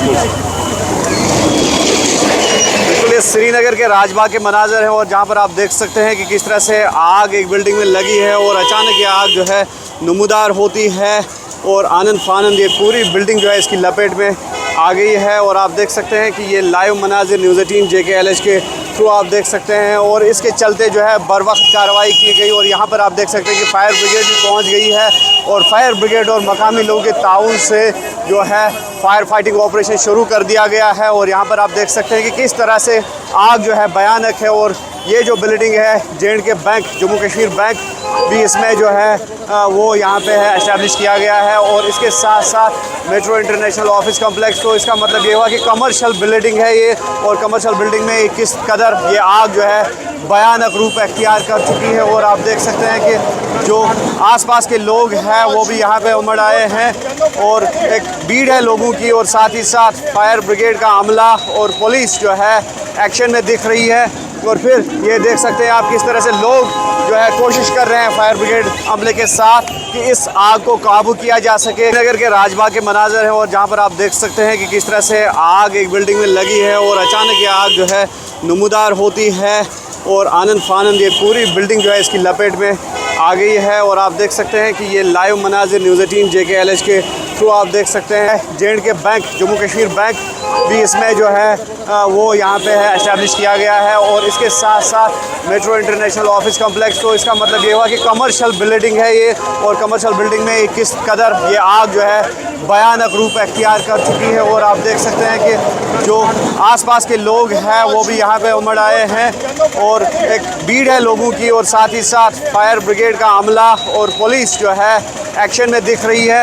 बिल्कुल ये श्रीनगर के राजबाग के मनाज़र हैं और जहाँ पर आप देख सकते हैं कि किस तरह से आग एक बिल्डिंग में लगी है और अचानक ये आग जो है नमूदार होती है और आनंद फानंद ये पूरी बिल्डिंग जो है इसकी लपेट में आ गई है। और आप देख सकते हैं कि ये लाइव मनाज़िर न्यूज़ 18 JKLH के थ्रू आप देख सकते हैं और इसके चलते जो है बर वक्त कार्रवाई की गई। और यहाँ पर आप देख सकते हैं कि फायर ब्रिगेड भी पहुँच गई है और फायर ब्रिगेड और मकामी लोगों के ताउन से जो है फायर फाइटिंग ऑपरेशन शुरू कर दिया गया है। और यहाँ पर आप देख सकते हैं कि किस तरह से आग जो है भयानक है। और ये जो बिल्डिंग है J&K bank, Jammu Kashmir bank भी इसमें जो है वो यहाँ पे है एस्टैब्लिश किया गया है। और इसके साथ साथ मेट्रो इंटरनेशनल ऑफिस कॉम्प्लेक्स, तो इसका मतलब ये हुआ कि कमर्शियल बिल्डिंग है ये। और कमर्शियल बिल्डिंग में किस कदर ये आग जो है भयानक रूप अख्तियार कर चुकी है। और आप देख सकते हैं कि जो आसपास के लोग हैं वो भी यहाँ पे उमड़ आए हैं और एक भीड़ है लोगों की। और साथ ही साथ फायर ब्रिगेड का अमला और पुलिस जो है एक्शन में दिख रही है। और फिर ये देख सकते हैं आप किस तरह से लोग जो है कोशिश कर रहे हैं फायर ब्रिगेड अमले के साथ कि इस आग को काबू किया जा सके। नगर के राजबाग के मनाज़र हैं और जहाँ पर आप देख सकते हैं कि किस तरह से आग एक बिल्डिंग में लगी है और अचानक ये आग जो है नमूदार होती है और आनंद फानंद ये पूरी बिल्डिंग जो है इसकी लपेट में आ गई है। और आप देख सकते हैं कि ये लाइव मनाज़िर न्यूज़ 18 JKLH के थ्रू आप देख सकते हैं J&K bank, Jammu Kashmir bank भी इसमें जो है वो यहाँ पे है एस्टैब्लिश किया गया है। और इसके साथ साथ मेट्रो इंटरनेशनल ऑफिस कॉम्प्लेक्स, तो इसका मतलब ये हुआ कि कमर्शियल बिल्डिंग है ये। और कमर्शियल बिल्डिंग में किस कदर ये आग जो है भयानक रूप अख्तियार कर चुकी है। और आप देख सकते हैं कि जो आसपास के लोग हैं वो भी यहाँ पे उमड़ आए हैं और एक भीड़ है लोगों की। और साथ ही साथ फायर ब्रिगेड का अमला और पुलिस जो है एक्शन में दिख रही है।